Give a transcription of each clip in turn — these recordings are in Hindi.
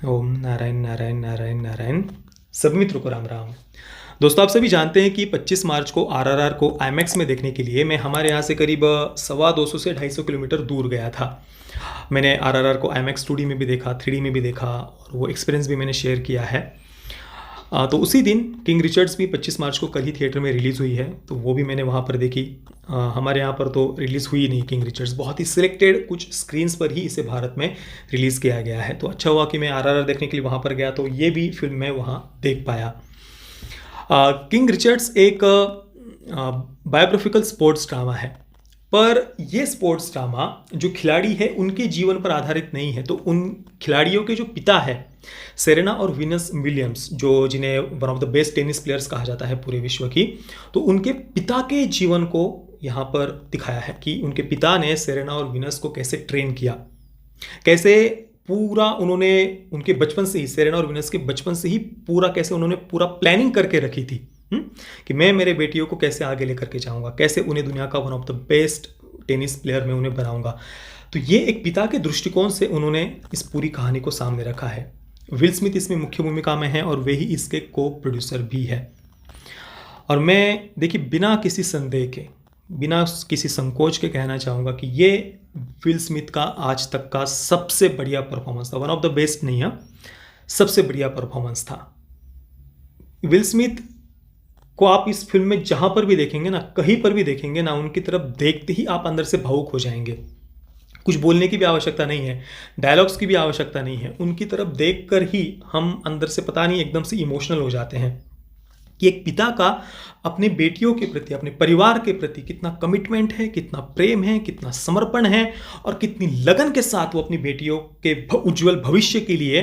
ओम नारायण नारायण नारायण नारायण। सभी मित्रों को राम राम। दोस्तों, आप सभी जानते हैं कि 25 मार्च को आरआरआर को आईमैक्स में देखने के लिए मैं हमारे यहाँ से करीब 125 से 250 किलोमीटर दूर गया था। मैंने आरआरआर को आईमैक्स 2D में भी देखा, 3D में भी देखा और वो एक्सपीरियंस भी मैंने शेयर किया है। तो उसी दिन किंग रिचर्ड्स भी 25 मार्च को कल ही थिएटर में रिलीज़ हुई है, तो वो भी मैंने वहाँ पर देखी। हमारे यहाँ पर तो रिलीज़ हुई नहीं किंग रिचर्ड्स, बहुत ही सिलेक्टेड कुछ स्क्रीन्स पर ही इसे भारत में रिलीज़ किया गया है। तो अच्छा हुआ कि मैं आरआरआर देखने के लिए वहाँ पर गया, तो ये भी फिल्म मैं वहाँ देख पाया। किंग रिचर्ड्स एक बायोग्राफिकल स्पोर्ट्स ड्रामा है, पर ये स्पोर्ट्स ड्रामा जो खिलाड़ी है उनके जीवन पर आधारित नहीं है। तो उन खिलाड़ियों के जो पिता है सेरेना और वीनस विलियम्स, जो जिन्हें one of the best tennis players कहा जाता है पूरे विश्व की, तो उनके पिता के जीवन को यहाँ पर दिखाया है कि उनके पिता ने सेरेना और वीनस को कैसे ट्रेन किया, कैसे पूरा उन्होंने उनके बचपन से ही, सेरेना और वीनस के बचपन से ही पूरा कैसे उन्होंने पूरा प्लानिंग करके रखी थी कि मैं मेरे बेटियों को कैसे आगे लेकर के जाऊंगा, कैसे उन्हें दुनिया का one of the best tennis player मैं उन्हें बनाऊंगा। तो ये एक पिता के दृष्टिकोण से उन्होंने इस पूरी कहानी को सामने रखा है। विल स्मिथ इसमें मुख्य भूमिका में है और वे ही इसके को प्रोड्यूसर भी है। और मैं देखिए बिना किसी संदेह के, बिना किसी संकोच के कहना चाहूँगा कि ये विल स्मिथ का आज तक का सबसे बढ़िया परफॉर्मेंस था। वन ऑफ द बेस्ट नहीं है, सबसे बढ़िया परफॉर्मेंस था। विल स्मिथ को आप इस फिल्म में जहाँ पर भी देखेंगे ना, कहीं पर भी देखेंगे ना, उनकी तरफ देखते ही आप अंदर से भावुक हो जाएंगे। कुछ बोलने की भी आवश्यकता नहीं है, डायलॉग्स की भी आवश्यकता नहीं है, उनकी तरफ देखकर ही हम अंदर से पता नहीं एकदम से इमोशनल हो जाते हैं कि एक पिता का अपने बेटियों के प्रति, अपने परिवार के प्रति कितना कमिटमेंट है, कितना प्रेम है, कितना समर्पण है और कितनी लगन के साथ वो अपनी बेटियों के उज्जवल भविष्य के लिए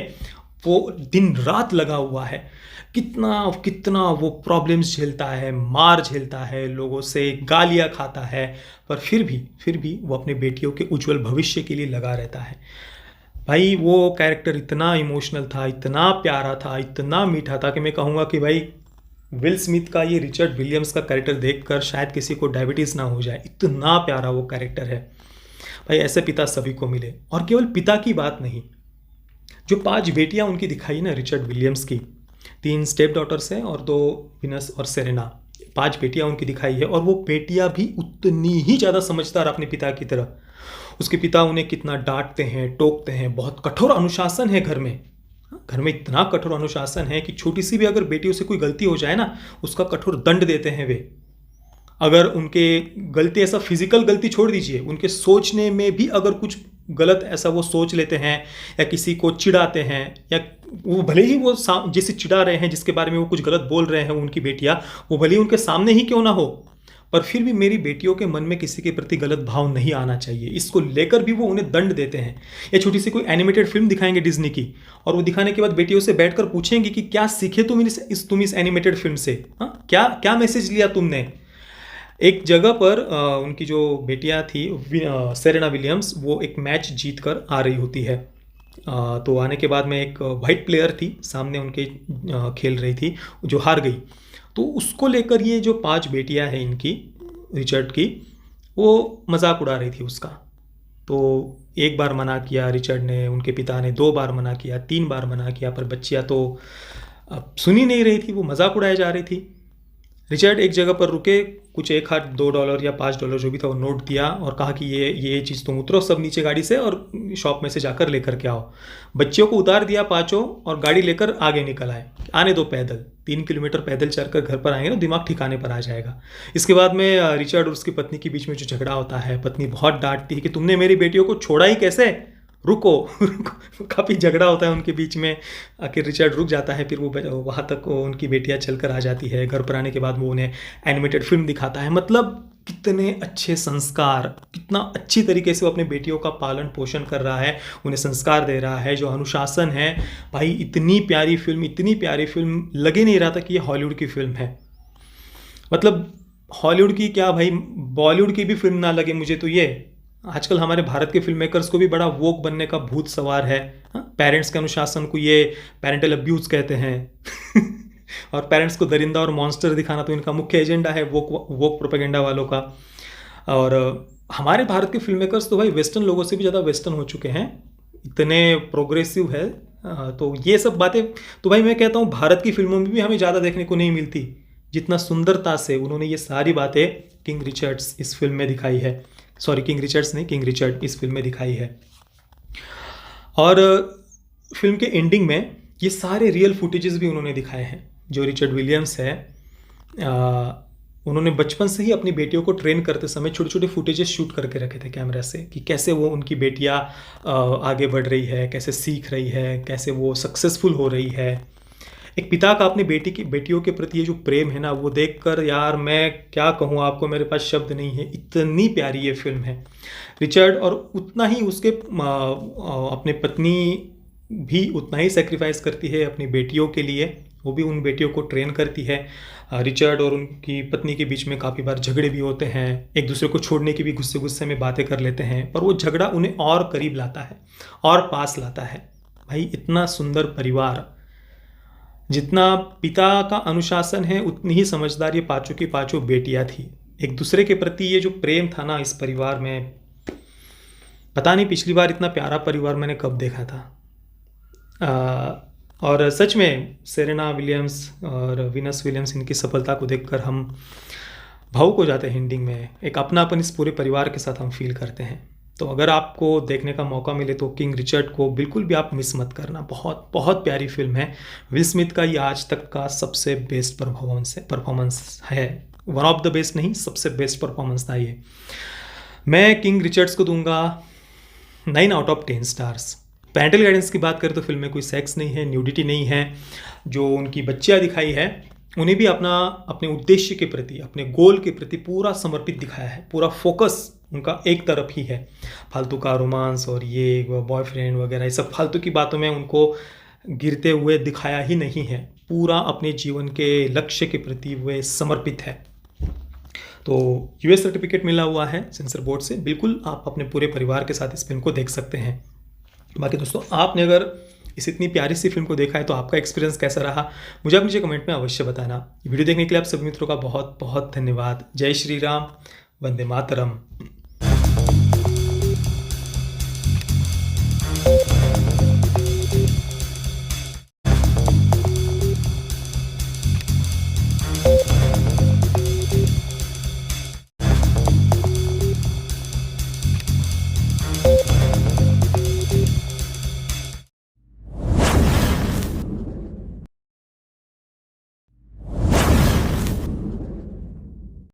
वो दिन रात लगा हुआ है। कितना कितना वो प्रॉब्लम्स झेलता है, मार झेलता है, लोगों से गालियाँ खाता है, पर फिर भी वो अपने बेटियों के उज्जवल भविष्य के लिए लगा रहता है। भाई वो कैरेक्टर इतना इमोशनल था, इतना प्यारा था, इतना मीठा था कि मैं कहूँगा कि भाई विल स्मिथ का ये रिचर्ड विलियम्स का कैरेक्टर देखकर शायद किसी को डायबिटीज़ ना हो जाए, इतना प्यारा वो कैरेक्टर है। भाई ऐसे पिता सभी को मिले। और केवल पिता की बात नहीं, जो 5 बेटियां उनकी दिखाई ना रिचर्ड विलियम्स की, 3 स्टेप डॉटर्स हैं और 2 विनस और सेरेना, 5 बेटियां उनकी दिखाई है। और वो बेटियां भी उतनी ही ज़्यादा समझदार अपने पिता की तरह। उसके पिता उन्हें कितना डांटते हैं, टोकते हैं, बहुत कठोर अनुशासन है घर में। घर में इतना कठोर अनुशासन है कि छोटी सी भी अगर बेटियों से कोई गलती हो जाए ना, उसका कठोर दंड देते हैं वे। अगर उनके गलती, ऐसा फिजिकल गलती छोड़ दीजिए, उनके सोचने में भी अगर कुछ गलत ऐसा वो सोच लेते हैं या किसी को चिढ़ाते हैं, या वो भले ही वो जिसे चिढ़ा रहे हैं, जिसके बारे में वो कुछ गलत बोल रहे हैं उनकी बेटियां, वो भले ही उनके सामने ही क्यों ना हो, पर फिर भी मेरी बेटियों के मन में किसी के प्रति गलत भाव नहीं आना चाहिए, इसको लेकर भी वो उन्हें दंड देते हैं। या छोटी सी कोई एनिमेटेड फिल्म दिखाएंगे डिज्नी की, और वो दिखाने के बाद बेटियों से बैठकर पूछेंगे कि क्या सीखे तुम इस एनिमेटेड फिल्म से, हाँ क्या क्या मैसेज लिया तुमने। एक जगह पर उनकी जो बेटियां थी सेरेना विलियम्स, वो एक मैच जीत कर आ रही होती है। तो आने के बाद में एक वाइट प्लेयर थी सामने उनके, खेल रही थी, जो हार गई। तो उसको लेकर ये जो 5 बेटियां हैं इनकी, रिचर्ड की, वो मजाक उड़ा रही थी उसका। तो एक बार मना किया रिचर्ड ने, उनके पिता ने 2 बार मना किया, 3 बार मना किया, पर बच्चियाँ तो अब सुन ही नहीं रही थी, वो मजाक उड़ाए जा रही थी। रिचर्ड एक जगह पर रुके, कुछ एक हाथ $2 या $5 जो भी था वो नोट दिया और कहा कि ये चीज़ तुम उतरो सब नीचे गाड़ी से और शॉप में से जाकर लेकर के आओ। बच्चियों को उतार दिया पाँचों और गाड़ी लेकर आगे निकल आए। आने दो पैदल, 3 किलोमीटर पैदल चलकर घर पर आएंगे ना, दिमाग ठिकाने पर आ जाएगा। इसके बाद में रिचर्ड और उसकी पत्नी के बीच में जो झगड़ा होता है, पत्नी बहुत डांटती है कि तुमने मेरी बेटियों को छोड़ा ही कैसे, रुको रुको। काफ़ी झगड़ा होता है उनके बीच में। आखिर रिचर्ड रुक जाता है, फिर वो वहाँ तक उनकी बेटियाँ चलकर आ जाती है। घर पर आने के बाद वो उन्हें एनिमेटेड फिल्म दिखाता है। मतलब कितने अच्छे संस्कार, कितना अच्छी तरीके से वो अपने बेटियों का पालन पोषण कर रहा है, उन्हें संस्कार दे रहा है। जो अनुशासन है भाई, इतनी प्यारी फिल्म, इतनी प्यारी फिल्म, लगे नहीं रहा था कि ये हॉलीवुड की फिल्म है। मतलब हॉलीवुड की क्या भाई, बॉलीवुड की भी फिल्म ना लगे मुझे तो ये। आजकल हमारे भारत के फिल्म मेकर्स को भी बड़ा वोक बनने का भूत सवार है। पेरेंट्स के अनुशासन को ये पेरेंटल अब्यूज कहते हैं और पेरेंट्स को दरिंदा और मॉन्स्टर दिखाना तो इनका मुख्य एजेंडा है, वोक प्रोपेगेंडा वालों का। और हमारे भारत के फिल्म मेकर्स तो भाई वेस्टर्न लोगों से भी ज़्यादा वेस्टर्न हो चुके हैं, इतने प्रोग्रेसिव है तो ये सब बातें तो भाई मैं कहता हूँ भारत की फिल्मों में भी हमें ज़्यादा देखने को नहीं मिलती, जितना सुंदरता से उन्होंने ये सारी बातें किंग रिचर्ड्स इस फिल्म में दिखाई है। सॉरी, किंग रिचर्ड्स नहीं, किंग रिचर्ड इस फिल्म में दिखाई है। और फिल्म के एंडिंग में ये सारे रियल फुटेजेस भी उन्होंने दिखाए हैं। जो रिचर्ड विलियम्स है, उन्होंने बचपन से ही अपनी बेटियों को ट्रेन करते समय छोटे छोटे फुटेजेस शूट करके रखे थे कैमरा से, कि कैसे वो उनकी बेटियां आगे बढ़ रही है, कैसे सीख रही है, कैसे वो सक्सेसफुल हो रही है। एक पिता का अपनी बेटियों के प्रति ये जो प्रेम है ना, वो देखकर यार मैं क्या कहूँ आपको, मेरे पास शब्द नहीं है, इतनी प्यारी ये फिल्म है। रिचर्ड और उतना ही उसके अपने पत्नी भी उतना ही सेक्रीफाइस करती है अपनी बेटियों के लिए, वो भी उन बेटियों को ट्रेन करती है। रिचर्ड और उनकी पत्नी के बीच में काफ़ी बार झगड़े भी होते हैं, एक दूसरे को छोड़ने की भी गुस्से गुस्से में बातें कर लेते हैं, पर वो झगड़ा उन्हें और करीब लाता है और पास लाता है। भाई इतना सुंदर परिवार, जितना पिता का अनुशासन है उतनी ही समझदार ये पांचों की पांचों बेटियां थी। एक दूसरे के प्रति ये जो प्रेम था ना इस परिवार में, पता नहीं पिछली बार इतना प्यारा परिवार मैंने कब देखा था। और सच में सेरेना विलियम्स और वीनस विलियम्स, इनकी सफलता को देखकर हम भावुक हो जाते हैं। एंडिंग में एक अपनापन इस पूरे परिवार के साथ हम फील करते हैं। तो अगर आपको देखने का मौका मिले तो किंग रिचर्ड को बिल्कुल भी आप मिस मत करना। बहुत बहुत प्यारी फिल्म है। विल स्मिथ का ये आज तक का सबसे बेस्ट परफॉर्मेंस है। वन ऑफ द बेस्ट नहीं, सबसे बेस्ट परफॉर्मेंस था ये। मैं किंग रिचर्ड्स को दूंगा 9 out of 10 stars. Parental guidance की बात करें तो फिल्म में कोई सेक्स नहीं है, न्यूडिटी नहीं है। जो उनकी बच्चियाँ दिखाई है उन्हें भी अपने उद्देश्य के प्रति, अपने गोल के प्रति पूरा समर्पित दिखाया है। पूरा फोकस उनका एक तरफ ही है। फालतू का रोमांस और ये बॉयफ्रेंड वगैरह ये सब फालतू की बातों में उनको गिरते हुए दिखाया ही नहीं है। पूरा अपने जीवन के लक्ष्य के प्रति वे समर्पित है। तो यूएस सर्टिफिकेट मिला हुआ है सेंसर बोर्ड से। बिल्कुल आप अपने पूरे परिवार के साथ इस फिल्म को देख सकते हैं। बाकी दोस्तों, आपने अगर इस इतनी प्यारी सी फिल्म को देखा है तो आपका एक्सपीरियंस कैसा रहा मुझे आप नीचे कमेंट में अवश्य बताना। वीडियो देखने के लिए आप सभी मित्रों का बहुत बहुत धन्यवाद। जय श्री राम, वंदे मातरम।